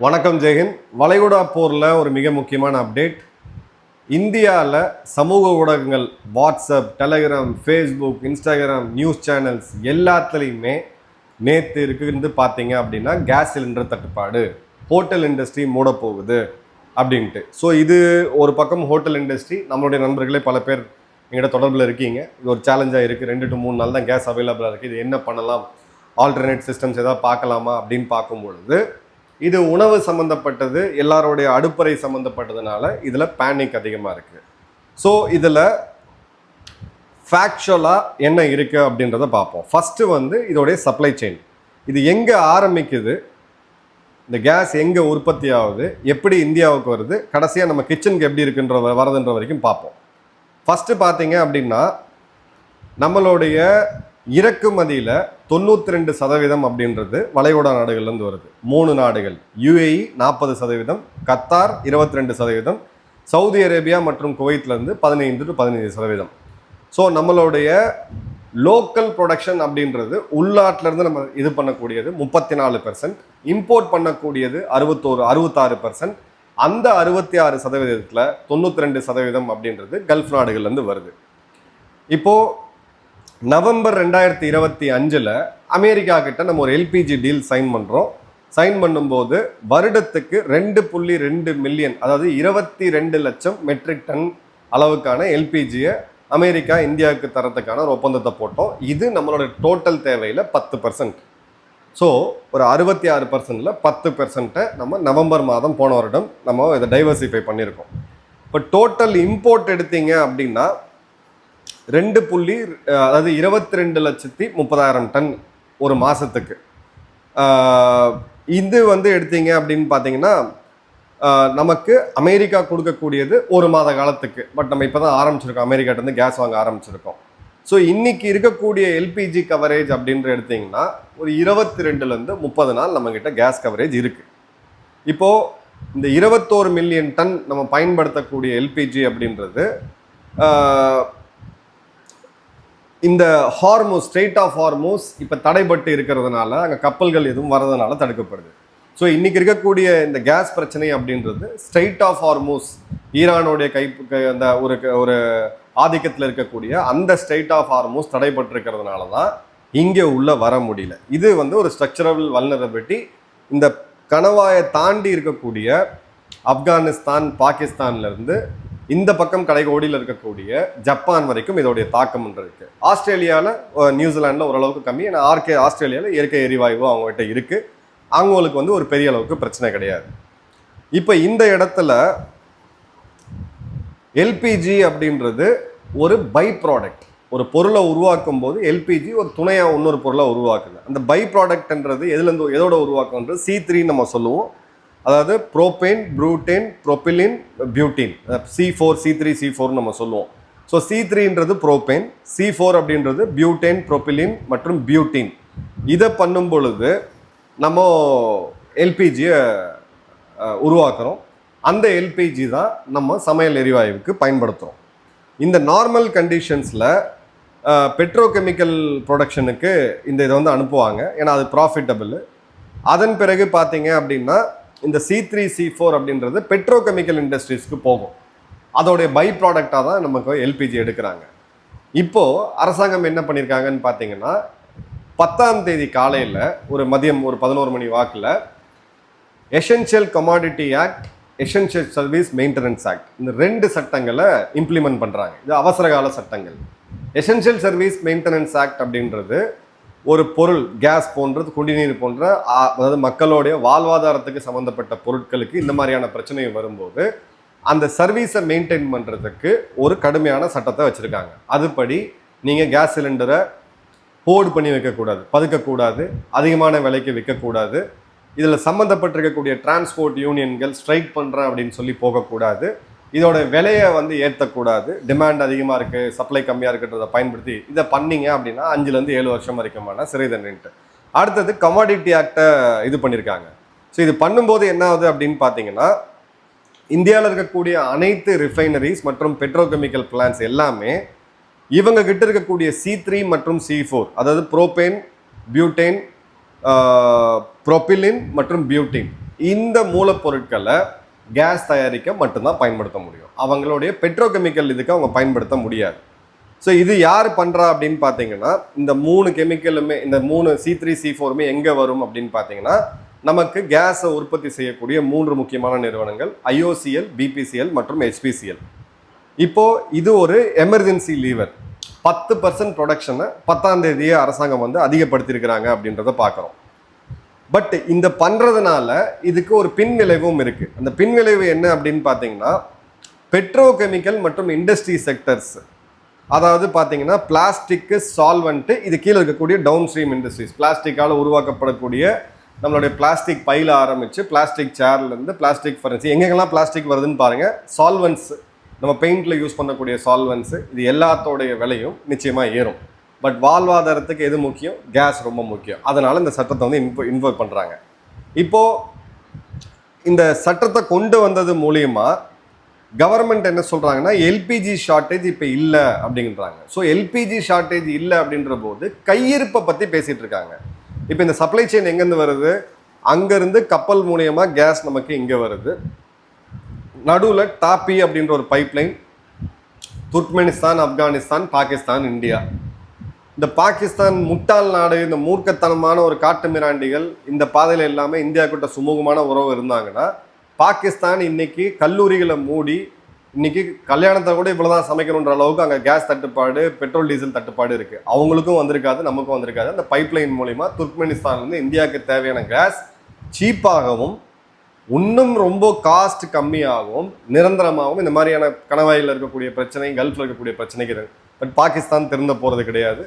வணக்கம் ஜெயஹிந்த். வளைகுடா போரில் ஒரு மிக முக்கியமான அப்டேட். இந்தியாவில் சமூக ஊடகங்கள் WhatsApp, Telegram, Facebook, Instagram, news channels எல்லாத்துலேயுமே நேற்று இருந்து பார்த்தீங்க அப்படின்னா கேஸ் சிலிண்டர் தட்டுப்பாடு, ஹோட்டல் இண்டஸ்ட்ரி மூட போகுது அப்படின்ட்டு. ஸோ இது ஒரு பக்கம் ஹோட்டல் இண்டஸ்ட்ரி, நம்மளுடைய நண்பர்களே பல பேர் எங்கிட்ட தொடர்பில் இருக்கீங்க. இது ஒரு சேலஞ்சாக இருக்குது. 2 to 3 நாள் தான் கேஸ் அவைலபிளாக இருக்குது. இது என்ன பண்ணலாம், ஆல்டர்னேட் சிஸ்டம்ஸ் எதாவது பார்க்கலாமா அப்படின்னு பார்க்கும்பொழுது இது உணவு சம்மந்தப்பட்டது, எல்லாருடைய அடுப்பறை சம்மந்தப்பட்டதுனால இதில் பேனிக் அதிகமாக இருக்குது. ஸோ இதில் ஃபேக்சுவலாக என்ன இருக்குது அப்படின்றத பார்ப்போம். ஃபஸ்ட்டு இதோடைய சப்ளை செயின், இது எங்கே ஆரம்பிக்குது, இந்த கேஸ் எங்கே உற்பத்தி ஆகுது, எப்படி இந்தியாவுக்கு வருது, கடைசியாக நம்ம கிச்சனுக்கு எப்படி இருக்குன்ற வரதுன்ற வரைக்கும் பார்ப்போம். ஃபஸ்ட்டு பார்த்தீங்க அப்படின்னா நம்மளுடைய இறக்குமதியில் 92% அப்படின்றது வளைகுடா நாடுகள்லேருந்து வருது. 3 நாடுகள், UAE 40%, கத்தார் 22%, சவுதி அரேபியா மற்றும் குவைத்லேருந்து 15 to 15%. ஸோ நம்மளுடைய லோக்கல் ப்ரொடக்ஷன் அப்படின்றது உள்நாட்டிலேருந்து நம்ம இது பண்ணக்கூடியது 34%, இம்போர்ட் பண்ணக்கூடியது 66%. அந்த 66%த்தில் 92% அப்படின்றது கல்ஃப் நாடுகள்லேருந்து வருது. இப்போது நவம்பர் 2025 அமெரிக்கா கிட்ட நம்ம ஒரு எல்பிஜி டீல் சைன் பண்ணுறோம். சைன் பண்ணும்போது வருடத்துக்கு 2.2 மில்லியன், அதாவது 22 லட்சம் மெட்ரிக் டன் அளவுக்கான எல்பிஜியை அமெரிக்கா இந்தியாவுக்கு தரத்துக்கான ஒரு ஒப்பந்தத்தை போட்டோம். இது நம்மளோட டோட்டல் தேவையில் 10%. ஸோ ஒரு 66%ல் 10% நம்ம நவம்பர் மாதம் போன வருடம் நம்ம இதை டைவர்சிஃபை பண்ணியிருக்கோம். இப்போ டோட்டல் இம்போர்ட் எடுத்தீங்க அப்படின்னா 22,30,000 டன் ஒரு மாதத்துக்கு. இது எடுத்தீங்க அப்படின்னு பார்த்தீங்கன்னா நமக்கு அமெரிக்கா கொடுக்கக்கூடியது ஒரு மாத காலத்துக்கு. பட் நம்ம இப்போ தான் ஆரம்பிச்சிருக்கோம், அமெரிக்காட்டேருந்து கேஸ் வாங்க ஆரம்பிச்சிருக்கோம். ஸோ இன்றைக்கி இருக்கக்கூடிய எல்பிஜி கவரேஜ் அப்படின்ற எடுத்திங்கன்னா ஒரு 22லேருந்து 30 நாள் நம்மக்கிட்ட கேஸ் கவரேஜ் இருக்குது. இப்போது இந்த 21 மில்லியன் டன் நம்ம பயன்படுத்தக்கூடிய எல்பிஜி அப்படின்றது இந்த ஹார்மோஸ், ஸ்ட்ரெயிட் ஆஃப் ஹார்மோஸ் இப்போ தடைப்பட்டு இருக்கிறதுனால அங்கே கப்பல்கள் எதுவும் வரதுனால தடுக்கப்படுது. ஸோ இன்றைக்கி இருக்கக்கூடிய இந்த கேஸ் பிரச்சனை அப்படின்றது ஸ்ட்ரெயிட் ஆஃப் ஹார்மோஸ், ஈரானுடைய அந்த ஒரு ஆதிக்கத்தில் இருக்கக்கூடிய அந்த ஸ்ட்ரெயிட் ஆஃப் ஹார்மோஸ் தடைப்பட்டிருக்கிறதுனால தான் இங்கே உள்ளே வர முடியல. இது ஒரு ஸ்ட்ரக்சரல் வல்னரபிலிட்டி. இந்த கணவாயை தாண்டி இருக்கக்கூடிய ஆப்கானிஸ்தான், பாகிஸ்தான்லேருந்து இந்த பக்கம் கடைகோடியில் இருக்கக்கூடிய ஜப்பான் வரைக்கும் இதோடைய தாக்கம் இருக்குது. ஆஸ்திரேலியாவில், நியூசிலாண்டில் ஓரளவுக்கு கம்மி. ஏன்னா ஆஸ்திரேலியாவில் இயற்கை எரிவாயு அவங்ககிட்ட இருக்குது. அவங்களுக்கு ஒரு பெரிய அளவுக்கு பிரச்சனை கிடையாது. இப்போ இந்த இடத்துல எல்பிஜி அப்படின்றது ஒரு பை ப்ராடக்ட். ஒரு பொருளை உருவாக்கும் போது எல்பிஜி ஒரு துணையாக இன்னொரு பொருளை உருவாக்குது. அந்த பை ப்ராடக்ட்ன்றது எதோட உருவாக்குன்றது C3 நம்ம சொல்லுவோம். அதாவது propane, ப்ரூட்டேன், ப்ரோபிலின், butene, C4, C3, C4 நம்ம சொல்லுவோம். ஸோ C3ன்றது ப்ரோபேன், C4 அப்படின்றது பியூட்டேன், ப்ரோபிலின் மற்றும் பியூட்டின். இதை பண்ணும் பொழுது நம்ம எல்பிஜியை உருவாக்குறோம். அந்த எல்பிஜி தான் நம்ம சமையல் எரிவாயுவுக்கு பயன்படுத்துகிறோம். இந்த நார்மல் கண்டிஷன்ஸில் பெட்ரோகெமிக்கல் ப்ரொடக்ஷனுக்கு இந்த இதை அனுப்புவாங்க. ஏன்னா அது ப்ராஃபிட்டபிள். அதன் பிறகு பார்த்தீங்க அப்படின்னா இந்த C3, C4 அப்படின்றது பெட்ரோகெமிக்கல் இண்டஸ்ட்ரீஸ்க்கு போகும். அதோடைய பை ப்ராடக்டாக தான் நமக்கு எல்பிஜி எடுக்கிறாங்க. இப்போது அரசாங்கம் என்ன பண்ணியிருக்காங்கன்னு பார்த்தீங்கன்னா 10ஆம் தேதி காலையில் ஒரு மதியம் ஒரு 11 மணி வாக்கில் essential commodity act, essential service maintenance act, இந்த 2 சட்டங்களை இம்ப்ளிமெண்ட் பண்ணுறாங்க. இது அவசரகால சட்டங்கள். எசென்ஷியல் சர்வீஸ் மெயின்டெனன்ஸ் ஆக்ட் அப்படின்றது ஒரு பொருள், கேஸ் போன்றது, குடிநீர் போன்ற, அதாவது மக்களுடைய வாழ்வாதாரத்துக்கு சம்மந்தப்பட்ட பொருட்களுக்கு இந்த மாதிரியான பிரச்சனை வரும்போது அந்த சர்வீஸை மெயின்டைன் பண்ணுறதுக்கு ஒரு கடுமையான சட்டத்தை வச்சுருக்காங்க. அதுபடி நீங்கள் கேஸ் சிலிண்டரை ஹோல்டு பண்ணி வைக்கக்கூடாது, பதுக்கக்கூடாது, அதிகமான விலைக்கு விற்கக்கூடாது. இதில் சம்மந்தப்பட்டிருக்கக்கூடிய டிரான்ஸ்போர்ட் யூனியன்கள் ஸ்ட்ரைக் பண்ணுறேன் அப்படின்னு சொல்லி போகக்கூடாது. இதோட விலையை ஏற்றக்கூடாது. டிமாண்ட் அதிகமாக இருக்குது, சப்ளை கம்மியாக இருக்குன்றதை பயன்படுத்தி இதை பண்ணிங்க அப்படின்னா 5லேருந்து 7 வருஷம் வரைக்குமான சிறை தண்டனைன்ட்டு. அடுத்தது கமாடிட்டி ஆக்டை இது பண்ணியிருக்காங்க. ஸோ இது பண்ணும்போது என்ன ஆகுது அப்படின்னு பார்த்தீங்கன்னா இந்தியாவில் இருக்கக்கூடிய அனைத்து ரிஃபைனரிஸ் மற்றும் பெட்ரோகெமிக்கல் பிளான்ஸ் எல்லாமே இவங்க கிட்ட இருக்கக்கூடிய C3 மற்றும் C4, அதாவது ப்ரோபேன், பியூட்டேன், ப்ரோபிலின் மற்றும் பியூட்டின், இந்த மூலப்பொருட்களை கேஸ் தயாரிக்க மட்டும்தான் பயன்படுத்த முடியும். அவங்களுடைய பெட்ரோகெமிக்கல் இதுக்கு அவங்க பயன்படுத்த முடியாது. ஸோ இது யார் பண்ணுறா அப்படின்னு பார்த்தீங்கன்னா, இந்த 3 கெமிக்கலுமே, இந்த 3 C3 C4மே எங்கே வரும் அப்படின்னு பார்த்தீங்கன்னா, நமக்கு கேஸை உற்பத்தி செய்யக்கூடிய 3 முக்கியமான நிறுவனங்கள் IOCL, BPCL மற்றும் HPCL. இப்போ இது ஒரு எமர்ஜென்சி லீவர். 10% ப்ரொடக்ஷனை 10ஆம் தேதியே அரசாங்கம் வந்து அதிகப்படுத்தியிருக்கிறாங்க அப்படின்றத பார்க்குறோம். பட் இந்த பண்ணுறதுனால இதுக்கு ஒரு பின்விளைவும் இருக்குது. அந்த பின்விளைவு என்ன அப்படின்னு பார்த்தீங்கன்னா, பெட்ரோகெமிக்கல் மற்றும் இண்டஸ்ட்ரி செக்டர்ஸ், அதாவது பார்த்தீங்கன்னா பிளாஸ்டிக்கு, சால்வெண்ட்டு, இது கீழே இருக்கக்கூடிய டவுன் ஸ்ட்ரீம் இண்டஸ்ட்ரீஸ், பிளாஸ்டிக்கால் உருவாக்கப்படக்கூடிய நம்மளுடைய பிளாஸ்டிக் பையில ஆரம்பித்து பிளாஸ்டிக் சேர்லேருந்து பிளாஸ்டிக் ஃபர்னிச்சர், எங்கெங்கெல்லாம் பிளாஸ்டிக் வருதுன்னு பாருங்கள். சால்வெண்ட்ஸ், நம்ம பெயிண்டில் யூஸ் பண்ணக்கூடிய சால்வெண்ட்ஸு, இது எல்லாத்தோடைய விலையும் நிச்சயமாக ஏறும். பட் வாழ்வாதாரத்துக்கு எது முக்கியம்? கேஸ் ரொம்ப முக்கியம். அதனால் இந்த சட்டத்தை வந்து இன்வோல்வ் பண்ணுறாங்க. இப்போது இந்த சட்டத்தை கொண்டு வந்தது மூலியமா கவர்மெண்ட் என்ன சொல்கிறாங்கன்னா, எல்பிஜி ஷார்ட்டேஜ் இப்போ இல்லை அப்படின்றாங்க. ஸோ எல்பிஜி ஷார்ட்டேஜ் இல்லை அப்படின்ற போது கையிருப்பை பற்றி பேசிகிட்டு இருக்காங்க. இப்போ இந்த சப்ளை செயின் எங்கேருந்து வருது? அங்கேருந்து கப்பல் மூலியமாக கேஸ் நமக்கு இங்கே வருது. நடுவில் டாப்பி அப்படின்ற ஒரு pipeline, Turkmenistan, Afghanistan, Pakistan, India. இந்த பாகிஸ்தான் முட்டாள் நாடு, இந்த மூர்க்கத்தனமான ஒரு காட்டு மிராண்டிகள் இந்த பாதையில் எல்லாமே இந்தியா கிட்ட சுமூகமான உறவு இருந்தாங்கன்னா, பாகிஸ்தான் இன்னைக்கு கல்லூரிகளை மூடி, இன்னைக்கு கல்யாணத்தை கூட இவ்வளோதான் சமைக்கணுன்ற அளவுக்கு அங்கே கேஸ் தட்டுப்பாடு, பெட்ரோல் டீசல் தட்டுப்பாடு இருக்குது. அவங்களுக்கும் வந்திருக்காது, நமக்கும் வந்திருக்காது. அந்த பைப்லைன் மூலிமா துர்க்மெனிஸ்தான்லேருந்து இந்தியாவுக்கு தேவையான கேஸ் சீப்பாகவும் இன்னும் ரொம்ப காஸ்ட் கம்மியாகவும் நிரந்தரமாகவும் இந்த மாதிரியான கணவாயில் இருக்கக்கூடிய பிரச்சனை, கல்ஃபில் இருக்கக்கூடிய பிரச்சனைக்கு பட் பாகிஸ்தான் திருந்த போகிறது கிடையாது.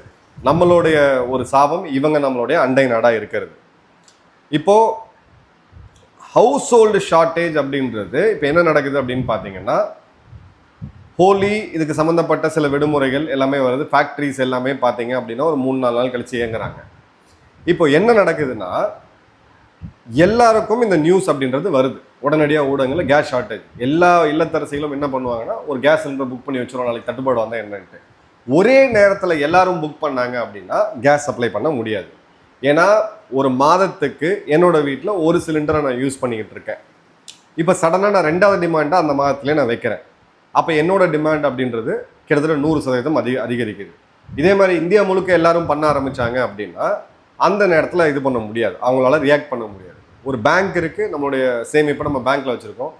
நம்மளுடைய ஒரு சாபம் இவங்க நம்மளுடைய அண்டை நாடாக இருக்கிறது. இப்போது ஹவுஸ் ஹோல்டு ஷார்ட்டேஜ் அப்படின்றது இப்போ என்ன நடக்குது அப்படின்னு பார்த்தீங்கன்னா, ஹோலி, இதுக்கு சம்மந்தப்பட்ட சில விடுமுறைகள் எல்லாமே வருது. ஃபேக்ட்ரிஸ் எல்லாமே பார்த்தீங்க அப்படின்னா ஒரு 3-4 நாள் கழிச்சு இயங்குறாங்க. இப்போ என்ன நடக்குதுன்னா, எல்லாருக்கும் இந்த நியூஸ் அப்படின்றது வருது உடனடியாக ஊடகங்களில். கேஸ் ஷார்ட்டேஜ், எல்லா இல்லத்தரசிகளும் என்ன பண்ணுவாங்கன்னா, ஒரு கேஸ் சிலிண்டர் புக் பண்ணி வச்சுருவோம், நாளைக்கு தட்டுப்பாடு வந்தால் என்னன்ட்டு. ஒரே நேரத்தில் எல்லாரும் புக் பண்ணாங்க அப்படின்னா கேஸ் சப்ளை பண்ண முடியாது. ஏன்னா ஒரு மாதத்துக்கு என்னோட வீட்டில் ஒரு சிலிண்டரை நான் யூஸ் பண்ணிக்கிட்டு இருக்கேன். இப்போ சடனாக நான் 2வது டிமாண்டாக அந்த மாதத்துலேயே நான் வைக்கிறேன். அப்போ என்னோட டிமாண்ட் அப்படின்றது கிட்டத்தட்ட 100% அதிகரிக்குது. இதே மாதிரி இந்தியா முழுக்க எல்லாரும் பண்ண ஆரம்பித்தாங்க அப்படின்னா அந்த நேரத்தில் இது பண்ண முடியாது, அவங்களால ரியாக்ட் பண்ண முடியாது. ஒரு பேங்க் இருக்குது, நம்மளுடைய சேமிப்பை நம்ம பேங்க்கில் வச்சுருக்கோம்.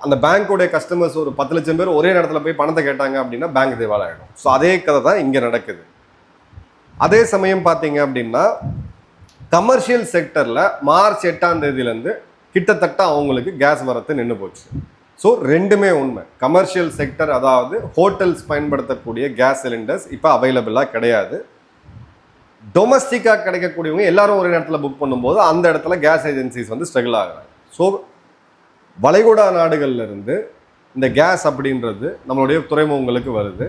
அந்த பேங்க்குடைய கஸ்டமர்ஸ் ஒரு 10 லட்சம் பேர் ஒரே நேரத்தில் போய் பணத்தை கேட்டாங்க அப்படின்னா பேங்க் திவாலாகிடும். ஸோ அதே கதை தான் இங்கே நடக்குது. அதே சமயம் பார்த்தீங்க அப்படின்னா கமர்ஷியல் செக்டரில் மார்ச் 8ஆம் தேதியிலேருந்து கிட்டத்தட்ட அவங்களுக்கு கேஸ் வரத்து நின்று போச்சு. ஸோ ரெண்டுமே உண்மை. கமர்ஷியல் செக்டர், அதாவது ஹோட்டல்ஸ் பயன்படுத்தக்கூடிய கேஸ் சிலிண்டர்ஸ் இப்போ அவைலபிளாக கிடையாது. டொமஸ்டிக்காக கிடைக்கக்கூடியவங்க எல்லாரும் ஒரு நேரத்தில் புக் பண்ணும்போது அந்த இடத்துல கேஸ் ஏஜென்சிஸ் வந்து ஸ்ட்ரகிள் ஆகுறாங்க. ஸோ வளைகுடா நாடுகள்லேருந்து இந்த கேஸ் அப்படின்றது நம்மளுடைய துறைமுகங்களுக்கு வருது.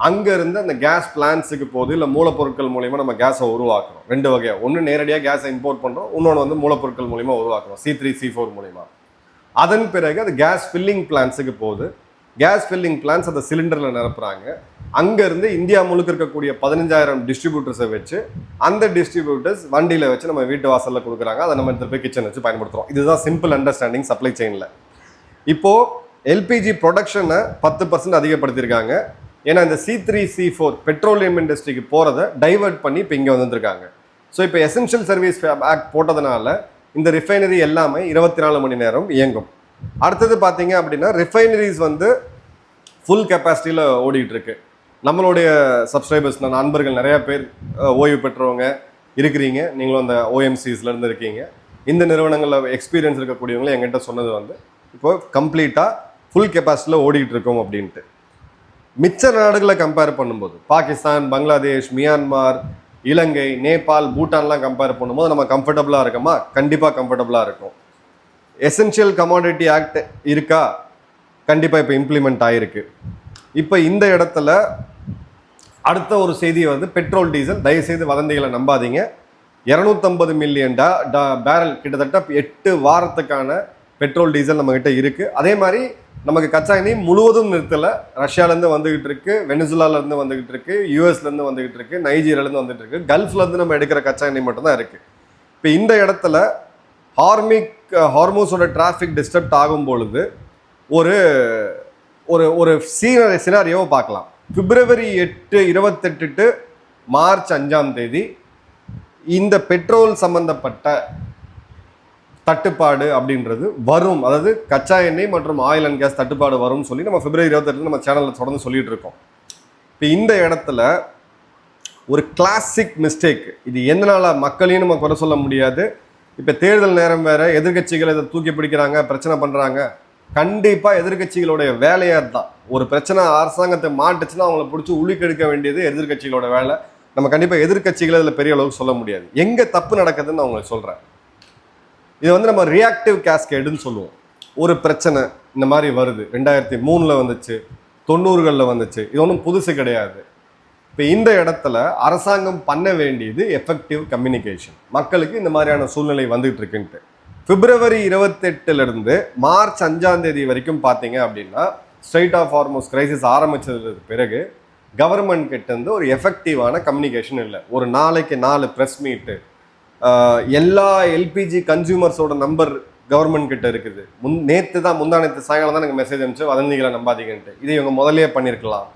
அங்கேருந்து அந்த கேஸ் பிளான்ஸுக்கு போகுது, இல்லை மூலப்பொருட்கள் மூலிமா நம்ம கேஸை உருவாக்குறோம். 2 வகையாக, ஒன்று நேரடியாக கேஸை இம்போர்ட் பண்ணுறோம், இன்னொன்று வந்து மூலப்பொருட்கள் மூலிமா உருவாக்குறோம், C3 C4 மூலிமா. அதன் பிறகு அது கேஸ் ஃபில்லிங் பிளான்ஸுக்கு போகுது. கேஸ் ஃபில்லிங் பிளான்ஸ் அந்த சிலிண்டரில் நிரப்புறாங்க. அங்கேருந்து இந்தியா முழுக்க இருக்கக்கூடிய 15,000 டிஸ்ட்ரிபியூட்டர்ஸை வச்சு அந்த டிஸ்ட்ரிபியூட்டர்ஸ் வண்டியில் வச்சு நம்ம வீட்டு வாசலில் கொடுக்குறாங்க. அதை நம்ம எடுத்துகிட்டு போய் கிச்சன் வச்சு பயன்படுத்துகிறோம். இதுதான் சிம்பிள் அண்டர்ஸ்டாண்டிங் சப்ளை செயினில். இப்போது எல்பிஜி ப்ரொடக்ஷனை 10% அதிகப்படுத்தியிருக்காங்க. ஏன்னா இந்த C3 C4 பெட்ரோலியம் இண்டஸ்ட்ரிக்கு போகிறத டைவர்ட் பண்ணி இப்போ இங்கே வந்துருக்காங்க. ஸோ இப்போ எசென்ஷியல் சர்வீஸ் ஆக்ட் போட்டதுனால இந்த ரிஃபைனரி எல்லாமே 24 மணி நேரம் இயங்கும். அடுத்தது பார்த்தீங்க அப்படின்னா ரிஃபைனரிஸ் வந்து ஃபுல் கெப்பாசிட்டியில் ஓடிட்டு இருக்கு. நம்மளுடைய சப்ஸ்கிரைபர்ஸ், நண்பர்கள் நிறையா பேர் ஓய்வு பெற்றவங்க இருக்கிறீங்க, நீங்களும் அந்த OMCஸ்லேருந்து இருக்கீங்க. இந்த நிறுவனங்களில் எக்ஸ்பீரியன்ஸ் இருக்கக்கூடியவங்களும் எங்கிட்ட சொன்னது வந்து இப்போ கம்ப்ளீட்டாக ஃபுல் கெப்பாசிட்டியில் ஓடிட்டு இருக்கோம் அப்படின்ட்டு. மிச்ச நாடுகளை கம்பேர் பண்ணும்போது பாகிஸ்தான், பங்களாதேஷ், மியான்மார், இலங்கை, நேபாள், பூட்டான்லாம் கம்பேர் பண்ணும்போது நம்ம கம்ஃபர்டபுளாக இருக்கோமா? கண்டிப்பாக கம்ஃபர்டபுளாக இருக்கும். எசென்ஷியல் கமாடிட்டி ஆக்ட் இருக்கா? கண்டிப்பாக இப்போ இம்ப்ளிமெண்ட் ஆகிருக்கு. இப்போ இந்த இடத்துல அடுத்த ஒரு செய்தியை வந்து பெட்ரோல் டீசல், தயவுசெய்து வதந்திகளை நம்பாதீங்க. 250 மில்லியன் பேரல், கிட்டத்தட்ட 8 வாரத்துக்கான பெட்ரோல் டீசல் நம்மக்கிட்ட இருக்குது. அதே மாதிரி நமக்கு கச்சா எண்ணெய் முழுவதும் நிறுத்தலை. ரஷ்யாவிலேருந்து வந்துகிட்டு இருக்கு, வெனிசுலாலேருந்து வந்துகிட்டு இருக்கு, யூஎஸ்லேருந்து வந்துகிட்டு இருக்கு, நைஜீரியாலேருந்து வந்துட்டு இருக்கு, கல்ஃப்லேருந்து நம்ம எடுக்கிற கச்சா எண்ணெய் மட்டும்தான் இருக்குது. இப்போ இந்த இடத்துல ஹார்மோஸோட டிராஃபிக் டிஸ்டர்ப் ஆகும் பொழுது ஒரு ஒரு ஒரு சினாரியோவை பார்க்கலாம். February 8, 28 to March 5 இந்த பெட்ரோல் சம்பந்தப்பட்ட தட்டுப்பாடு அப்படின்றது வரும். அதாவது கச்சா எண்ணெய் மற்றும் ஆயில் அண்ட் கேஸ் தட்டுப்பாடு வரும்னு சொல்லி நம்ம February 28 நம்ம சேனலில் தொடர்ந்து சொல்லிட்டு இருக்கோம். இப்போ இந்த இடத்துல ஒரு கிளாசிக் மிஸ்டேக், இது எதனால மக்களையும் நம்ம குறை சொல்ல முடியாது. இப்போ தேர்தல் நேரம் வேற, எதிர்கட்சிகள் இதை தூக்கி பிடிக்கிறாங்க, பிரச்சனை பண்ணுறாங்க. கண்டிப்பாக எதிர்கட்சிகளுடைய வேலையாக தான். ஒரு பிரச்சனை அரசாங்கத்தை மாட்டுச்சுன்னா அவங்கள பிடிச்சி உளிக்கெடுக்க வேண்டியது எதிர்கட்சிகளோட வேலை. நம்ம கண்டிப்பாக எதிர்கட்சிகளை இதில் பெரிய அளவுக்கு சொல்ல முடியாது. எங்கே தப்பு நடக்குதுன்னு நான் உங்களுக்கு சொல்கிறேன். இது வந்து நம்ம ரியாக்டிவ் கேஸ்கேடுன்னு சொல்லுவோம். ஒரு பிரச்சனை இந்த மாதிரி வருது, 2003 வந்துச்சு, 90களில் வந்துச்சு, இது ஒன்றும் புதுசு கிடையாது. இப்போ இந்த இடத்துல அரசாங்கம் பண்ண வேண்டியது எஃபெக்டிவ் கம்யூனிகேஷன். மக்களுக்கு இந்த மாதிரியான சூழ்நிலை வந்துகிட்டு இருக்குன்ட்டு February 28 March 5 வரைக்கும் பார்த்தீங்க அப்படின்னா ஸ்ட்ரைட் ஆஃப் ஹார்மோஸ் கிரைசிஸ் ஆரம்பிச்சதுக்கு பிறகு கவர்மெண்ட் கிட்டேருந்து ஒரு எஃபெக்டிவான கம்யூனிகேஷன் இல்லை. ஒரு நாளைக்கு 4 ப்ரெஸ் மீட்டு, எல்லா எல்பிஜி கன்சியூமர்ஸோட நம்பர் கவர்மெண்ட் கிட்ட இருக்குது. முந்தானத்து சாயங்காலம் தான் எனக்கு மெசேஜ் அனுப்பிச்சு வதந்திகளை நம்பாதீங்கன்ட்டு. இதை இவங்க முதலே பண்ணியிருக்கலாம்.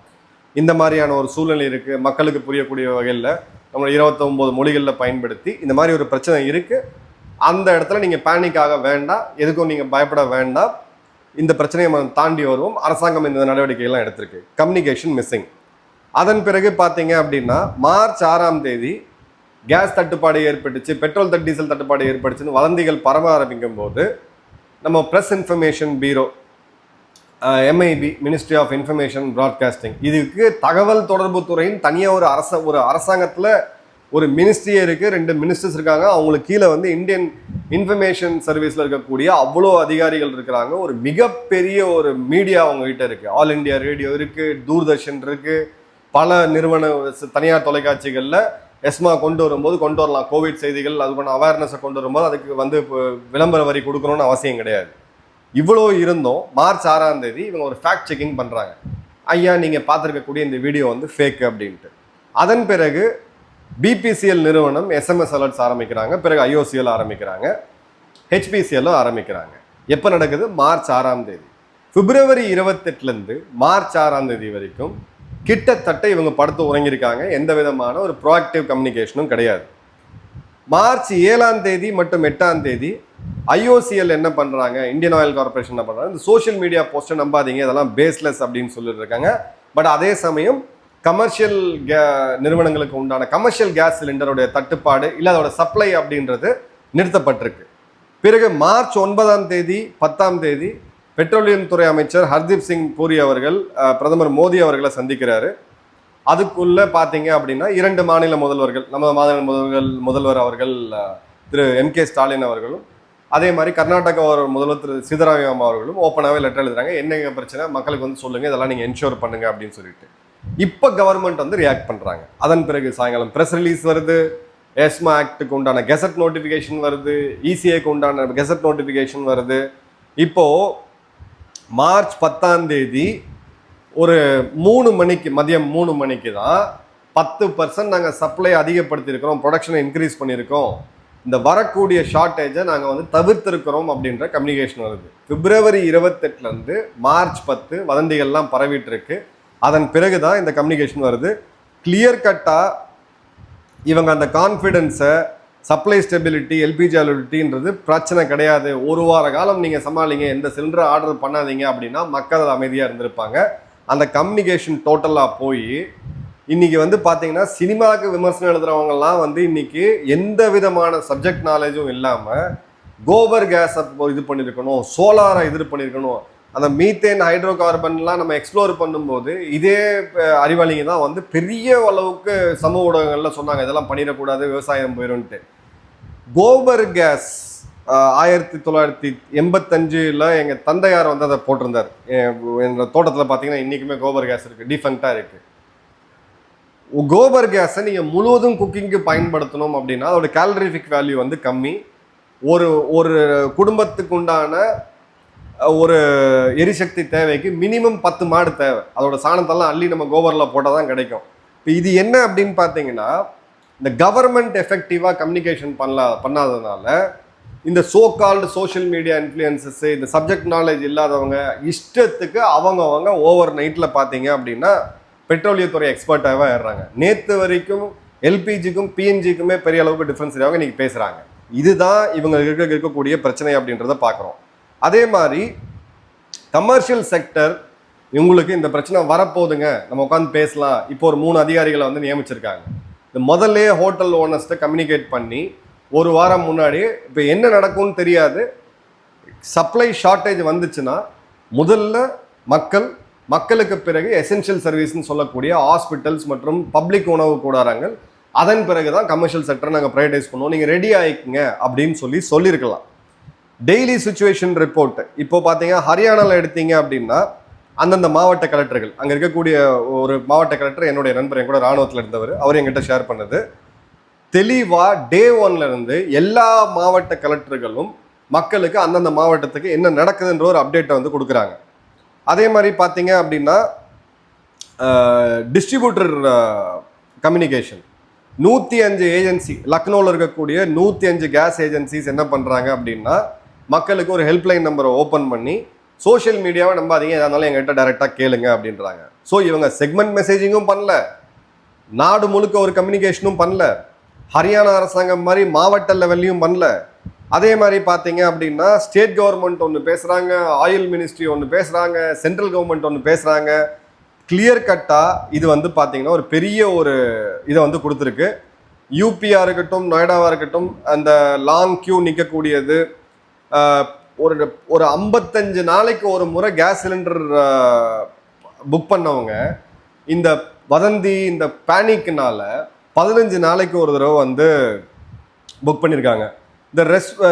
இந்த மாதிரியான ஒரு சூழ்நிலை இருக்குது, மக்களுக்கு புரியக்கூடிய வகையில் நம்ம 29 மொழிகளில் பயன்படுத்தி இந்த மாதிரி ஒரு பிரச்சனை இருக்குது, அந்த இடத்துல நீங்கள் பேனிக் ஆக வேண்டாம், எதுக்கும் நீங்கள் பயப்பட வேண்டாம், இந்த பிரச்சனையை நம்ம தாண்டி வருவோம், அரசாங்கம் இந்த நடவடிக்கைகள்லாம் எடுத்திருக்கு. Communication missing. அதன் பிறகு பார்த்தீங்க அப்படின்னா March 6 கேஸ் தட்டுப்பாடு ஏற்பட்டுச்சு, பெட்ரோல் டீசல் தட்டுப்பாடு ஏற்பட்டுச்சுன்னு வதந்திகள் பரவ ஆரம்பிக்கும் போது நம்ம press information bureau, MIB, ministry of information broadcasting, இதுக்கு தகவல் தொடர்பு துறையின் தனியாக ஒரு அரசாங்கத்தில் ஒரு மினிஸ்ட்ரியே இருக்குது, 2 மினிஸ்டர்ஸ் இருக்காங்க, அவங்களுக்கு கீழே வந்து இந்தியன் இன்ஃபர்மேஷன் சர்வீஸில் இருக்கக்கூடிய அவ்வளோ அதிகாரிகள் இருக்கிறாங்க. ஒரு மிகப்பெரிய ஒரு மீடியா அவங்ககிட்ட இருக்குது. ஆல் இண்டியா ரேடியோ இருக்குது, தூர்தர்ஷன் இருக்குது, பல நிறுவன தனியார் தொலைக்காட்சிகளில் எஸ்மா கொண்டு வரலாம். கோவிட் செய்திகள், அதுக்கான அவேர்னஸை கொண்டு வரும்போது அதுக்கு வந்து விளம்பர வரி கொடுக்கணும்னு அவசியம் கிடையாது. இவ்வளோ இருந்தோம் March 6 இவங்க ஒரு ஃபேக்ட் செக்கிங் பண்ணுறாங்க. ஐயா நீங்கள் பார்த்துருக்கக்கூடிய இந்த வீடியோ வந்து ஃபேக்கு அப்படின்ட்டு. அதன் பிறகு BPCL நிறுவனம் SMS அலர்ட்ஸ் ஆரம்பிக்கிறாங்க, பிறகு IOCL ஆரம்பிக்கிறாங்க, HPCL ஆரம்பிக்கிறாங்க. எப்போ நடக்குது? March 6 February 28 March 6 வரைக்கும் கிட்டத்தட்ட இவங்க படுத்து உறங்கியிருக்காங்க. எந்த விதமான ஒரு ப்ரோஆக்டிவ் கம்யூனிகேஷனும் கிடையாது. March 7 மற்றும் 8 IOCL என்ன பண்ணுறாங்க, இந்தியன் ஆயில் கார்பரேஷன் என்ன பண்ணுறாங்க, இந்த சோஷியல் மீடியா போஸ்ட்டை நம்பாதீங்க, இதெல்லாம் பேஸ்லெஸ் அப்படின்னு சொல்லிட்டு இருக்காங்க. பட் அதே சமயம் கமர்ஷியல் நிறுவனங்களுக்கு உண்டான கமர்ஷியல் கேஸ் சிலிண்டருடைய தட்டுப்பாடு இல்லை அதோட சப்ளை அப்படின்றது நிறுத்தப்பட்டிருக்கு. பிறகு March 9 10 பெட்ரோலியம் துறை அமைச்சர் ஹர்தீப் சிங் பூரி அவர்கள் பிரதமர் மோடி அவர்களை சந்திக்கிறாரு. அதுக்குள்ளே பார்த்தீங்க அப்படின்னா 2 மாநில முதல்வர்கள், நம்ம மாநில முதல்வர் அவர்கள் திரு MK ஸ்டாலின் அவர்களும், அதே மாதிரி கர்நாடகா முதல்வர் திரு சித்தராமையா அவர்களும் ஓப்பனாகவே லெட்டர் எழுதுறாங்க. என்னங்க பிரச்சனை, மக்களுக்கு வந்து சொல்லுங்கள், இதெல்லாம் நீங்கள் என்ஷூர் பண்ணுங்க அப்படின்னு சொல்லிட்டு. இப்போ கவர்மெண்ட் வந்து ரியாக்ட் பண்ணுறாங்க. அதன் பிறகு சாயங்காலம் ப்ரெஸ் ரிலீஸ் வருது, எஸ்மா ஆக்டுக்கு உண்டான கெசட் நோட்டிஃபிகேஷன் வருது, ECAக்கு உண்டான கெசட் நோட்டிஃபிகேஷன் வருது. இப்போது March 10 ஒரு 3 மணிக்கு, மதியம் 3 மணிக்கு தான் 10% நாங்கள் சப்ளை அதிகப்படுத்தியிருக்கிறோம், ப்ரொடக்ஷனை இன்க்ரீஸ் பண்ணியிருக்கோம், இந்த வரக்கூடிய ஷார்ட்டேஜை நாங்கள் வந்து தவிர்த்திருக்கிறோம் அப்படின்ற கம்யூனிகேஷன் வருது. February 28 March 10 வதந்திகள்லாம் பரவிட்டு இருக்கு. அதன் பிறகு தான் இந்த கம்யூனிகேஷன் வருது. கிளியர் கட்டாக இவங்க அந்த கான்ஃபிடென்ஸை, சப்ளை ஸ்டெபிலிட்டி, LPG அவைலபிலிட்டின்றது பிரச்சனை கிடையாது, ஒரு வார காலம் நீங்கள் சமாளிங்க, எந்த சிலிண்டரை ஆர்டர் பண்ணாதீங்க அப்படின்னா மக்கள் அமைதியாக இருந்திருப்பாங்க. அந்த கம்யூனிகேஷன் டோட்டலாக போய் இன்றைக்கி வந்து பார்த்தீங்கன்னா சினிமாவுக்கு விமர்சனம் எழுதுகிறவங்கலாம் வந்து இன்றைக்கி எந்த விதமான சப்ஜெக்ட் நாலேஜும் இல்லாமல் கோபர் கேஸை இது பண்ணியிருக்கணும், சோலாரை இது பண்ணியிருக்கணும், அந்த மீத்தேன் ஹைட்ரோ கார்பன்லாம் நம்ம எக்ஸ்ப்ளோர் பண்ணும்போது இதே அறிவாளிங்க தான் வந்து பெரிய அளவுக்கு சமூக ஊடகங்களில் சொன்னாங்க இதெல்லாம் பண்ணிடக்கூடாது, விவசாயம் போயிடும்ட்டு. கோபர் கேஸ் 1985 எங்கள் தந்தையார் வந்து அதை போட்டிருந்தார். எங்கள் தோட்டத்தில் பார்த்தீங்கன்னா இன்றைக்குமே கோபர் கேஸ் இருக்குது, டிஃபெக்டாக இருக்குது. கோபர் கேஸை நீங்கள் முழுவதும் குக்கிங்க்கு பயன்படுத்தணும் அப்படின்னா அதோட கேலரிஃபிக் வேல்யூ வந்து கம்மி. ஒரு குடும்பத்துக்கு உண்டான ஒரு எரிசக்தி தேவைக்கு மினிமம் 10 மாடு தேவை. அதோட சாணத்தெல்லாம் அள்ளி நம்ம கோபரில் போட்டால் தான் கிடைக்கும். இப்போ இது என்ன அப்படின்னு பார்த்தீங்கன்னா, இந்த கவர்மெண்ட் எஃபெக்டிவாக கம்யூனிகேஷன் பண்ணாததுனால இந்த so called social media influences, இந்த சப்ஜெக்ட் நாலேஜ் இல்லாதவங்க இஷ்டத்துக்கு அவங்க ஓவர் நைட்டில் பார்த்தீங்க அப்படின்னா பெட்ரோலியத்துறை எக்ஸ்பர்ட்டாகவே ஆயிடுறாங்க. நேற்று வரைக்கும் எல்பிஜிக்கும் பிஎன்ஜிக்குமே பெரிய அளவுக்கு டிஃப்ரென்ஸ் தெரியாமல் இன்றைக்கி பேசுகிறாங்க. இதுதான் இவங்க இருக்கக்கூடிய பிரச்சனை அப்படின்றத பார்க்குறோம். அதே மாதிரி கமர்ஷியல் செக்டர் இவங்களுக்கு இந்த பிரச்சனை வரப்போகுதுங்க, நம்ம உட்காந்து பேசலாம். இப்போ ஒரு 3 அதிகாரிகளை வந்து நியமிச்சிருக்காங்க. இந்த முதல்ல ஹோட்டல் ஓனர்ஸ்ட்டை கம்யூனிகேட் பண்ணி ஒரு வாரம் முன்னாடி இப்போ என்ன நடக்கும்னு தெரியாது, சப்ளை ஷார்ட்டேஜ் வந்துச்சுன்னா முதல்ல மக்களுக்கு பிறகு எசென்ஷியல் சர்வீஸ்ன்னு சொல்லக்கூடிய ஹாஸ்பிட்டல்ஸ் மற்றும் பப்ளிக் உணவு கூடாரங்கள், அதன் பிறகு தான் கமர்ஷியல் செக்டரை நாங்கள் ப்ரைவேடைஸ் பண்ணுவோம், நீங்கள் ரெடி ஆகிக்குங்க அப்படின்னு சொல்லியிருக்கலாம். டெய்லி சுச்சுவேஷன் ரிப்போர்ட் இப்போ பார்த்தீங்க ஹரியானாவில் எடுத்தீங்க அப்படின்னா அந்தந்த மாவட்ட கலெக்டர்கள், அங்கே இருக்கக்கூடிய ஒரு மாவட்ட கலெக்டர் என்னுடைய நண்பர், என் கூட ராணுவத்தில் இருந்தவர், அவர் என்கிட்ட ஷேர் பண்ணது தெளிவாக டே 1ல இருந்து எல்லா மாவட்ட கலெக்டர்களும் மக்களுக்கு அந்தந்த மாவட்டத்துக்கு என்ன நடக்குதுன்ற ஒரு அப்டேட்டை வந்து கொடுக்குறாங்க. அதே மாதிரி பார்த்தீங்க அப்படின்னா டிஸ்ட்ரிபியூட்டர் கம்யூனிகேஷன் 105 ஏஜென்சி, லக்னோவில் இருக்கக்கூடிய 105 கேஸ் ஏஜென்சிஸ் என்ன பண்ணுறாங்க அப்படின்னா மக்களுக்கு ஒரு ஹெல்ப்லைன் நம்பரை ஓப்பன் பண்ணி சோஷியல் மீடியாவை நம்பாதீங்க, எதனாலும் எங்கள்கிட்ட டைரெக்டாக கேளுங்க அப்படின்றாங்க. ஸோ இவங்க செக்மெண்ட் மெசேஜிங்கும் பண்ணல, நாடு முழுக்க ஒரு கம்யூனிகேஷனும் பண்ணல, ஹரியானா அரசாங்கம் மாதிரி மாவட்ட லெவல்லையும் பண்ணல. அதே மாதிரி பார்த்தீங்க அப்படின்னா ஸ்டேட் கவர்மெண்ட் ஒன்று பேசுகிறாங்க, ஆயில் மினிஸ்ட்ரி ஒன்று பேசுகிறாங்க, சென்ட்ரல் கவர்மெண்ட் ஒன்று பேசுகிறாங்க. கிளியர் கட்டாக இது வந்து பார்த்தீங்கன்னா ஒரு பெரிய ஒரு இதை வந்து கொடுத்துருக்கு. யூபியாக இருக்கட்டும், நொய்டாவாக இருக்கட்டும், அந்த லாங் கியூ நிற்கக்கூடியது, ஒரு 55 நாளைக்கு ஒரு முறை கேஸ் சிலிண்டர் புக் பண்ணவங்க இந்த வதந்தி, இந்த பேனிக்னால 15 நாளைக்கு ஒரு தடவை வந்து புக் பண்ணியிருக்காங்க. இந்த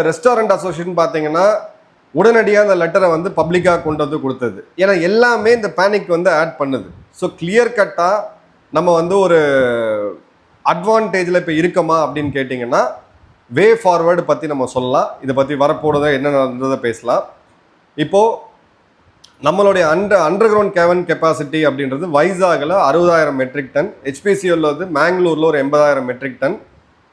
ரெஸ்டாரண்ட் அசோசியேஷன் பார்த்தீங்கன்னா உடனடியாக அந்த லெட்டரை வந்து பப்ளிக்காக கொண்டு வந்து கொடுத்தது. ஏன்னா எல்லாமே இந்த பேனிக் வந்து ஆட் பண்ணுது. ஸோ கிளியர் கட்டாக நம்ம வந்து ஒரு அட்வான்டேஜில் இப்போ இருக்கமா அப்படின்னு கேட்டிங்கன்னா வே ஃபார்வர்டு பற்றி நம்ம சொல்லலாம். இதை பற்றி வரப்போகிறத என்ன நடந்ததை பேசலாம். இப்போது நம்மளுடைய அண்டர் கிரவுண்ட் கேவன் கெப்பாசிட்டி அப்படின்றது வைசாகில் 60,000 மெட்ரிக் டன், HPCL வந்து மேங்களூரில் ஒரு 80,000 மெட்ரிக் டன்,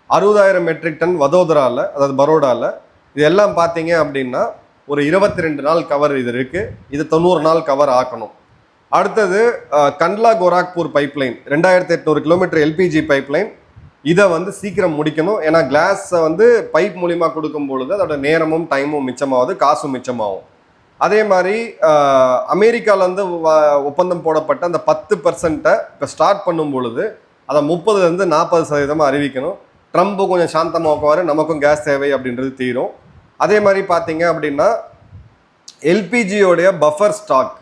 60,000 மெட்ரிக் டன் வதோதராவில், அதாவது பரோடாவில். இது எல்லாம் பார்த்தீங்க அப்படின்னா ஒரு 22 நாள் கவர் இது இருக்குது. இது 90 நாள் கவர் ஆக்கணும். அடுத்தது Kandla Gorakhpur pipeline 2800 kilometre LPG pipeline, இதை வந்து சீக்கிரம் முடிக்கணும். ஏன்னா கிளாஸை வந்து பைப் மூலிமா கொடுக்கும் பொழுது அதோட நேரமும் டைமும் மிச்சமாகுது, காசும் மிச்சமாகும். அதே மாதிரி அமெரிக்காவிலேருந்து ஒப்பந்தம் போடப்பட்ட அந்த 10% இப்போ ஸ்டார்ட் பண்ணும் பொழுது அதை 30% 40% அறிவிக்கணும். ட்ரம்ப்பு கொஞ்சம் சாந்தமாக உட்காரு, நமக்கும் கேஸ் தேவை அப்படின்றது தீரும். அதே மாதிரி பார்த்தீங்க அப்படின்னா எல்பிஜியோடைய பஃபர் ஸ்டாக்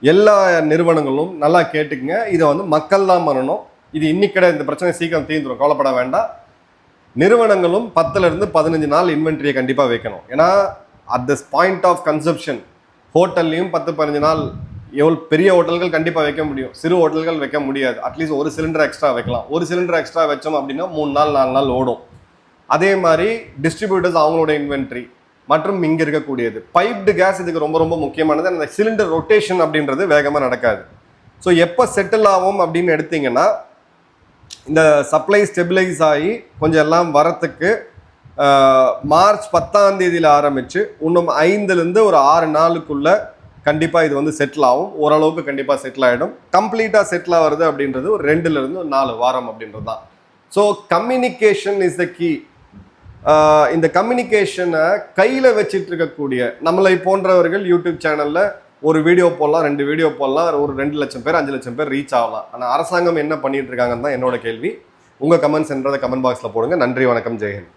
எல்லா நிறுவனங்களும் நல்லா கேட்டுக்குங்க, இதை வந்து மக்கள் தான் பண்ணணும். இது இன்னைக்கிட இந்த பிரச்சனை சீக்கிரம் தீர்ந்துடும், கவலைப்பட வேண்டாம். நிறுவனங்களும் 10லேருந்து 15 நாள் இன்வென்ட்ரியை கண்டிப்பாக வைக்கணும். ஏன்னா at this point of consumption ஹோட்டல்லையும் 10-15 நாள், எவ்வளோ பெரிய ஹோட்டல்கள் கண்டிப்பாக வைக்க முடியும், சிறு ஹோட்டல்கள் வைக்க முடியாது. அட்லீஸ்ட் ஒரு சிலிண்டர் எக்ஸ்ட்ரா வைக்கலாம். ஒரு சிலிண்டர் எக்ஸ்ட்ரா வச்சோம் அப்படின்னா 3 நாள் 4 நாள் ஓடும். அதே மாதிரி டிஸ்ட்ரிபியூட்டர்ஸ் அவங்களோட இன்வென்ட்ரி மற்றும் இங்கே இருக்கக்கூடியது பைப்டு கேஸ் இதுக்கு ரொம்ப ரொம்ப முக்கியமானது. அந்த சிலிண்டர் ரொட்டேஷன் அப்படின்றது வேகமாக நடக்காது. ஸோ எப்போ செட்டில் ஆகும் அப்படின்னு எடுத்தீங்கன்னா இந்த சப்ளை ஸ்டெபிலைஸ் ஆகி கொஞ்சம் எல்லாம் வரத்துக்கு மார்ச் 10ஆம் தேதியில் ஆரம்பித்து இன்னும் 5லேருந்து ஒரு 6 நாளுக்குள்ளே கண்டிப்பாக இது வந்து செட்டில் ஆகும். ஓரளவுக்கு கண்டிப்பாக செட்டில் ஆகிடும். கம்ப்ளீட்டாக செட்டில் ஆகிறது அப்படின்றது ஒரு 2லேருந்து 4 வாரம் அப்படின்றது தான். So communication is the key. இந்த கம்யூனிகேஷனை கையில் வச்சிட்டு இருக்கக்கூடிய நம்மளை போன்றவர்கள் யூடியூப் சேனலில் ஒரு வீடியோ போடலாம், 2 வீடியோ போடலாம், ஒரு 2 லட்சம் பேர் 5 லட்சம் பேர் ரீச் ஆகலாம். ஆனால் அரசாங்கம் என்ன பண்ணிட்டு இருக்காங்கன்னு தான் என்னோட கேள்வி. உங்கள் கமெண்ட்ஸ் என்றதை கமெண்ட் பாக்ஸில் போடுங்க. நன்றி, வணக்கம், ஜெயஹிந்த்.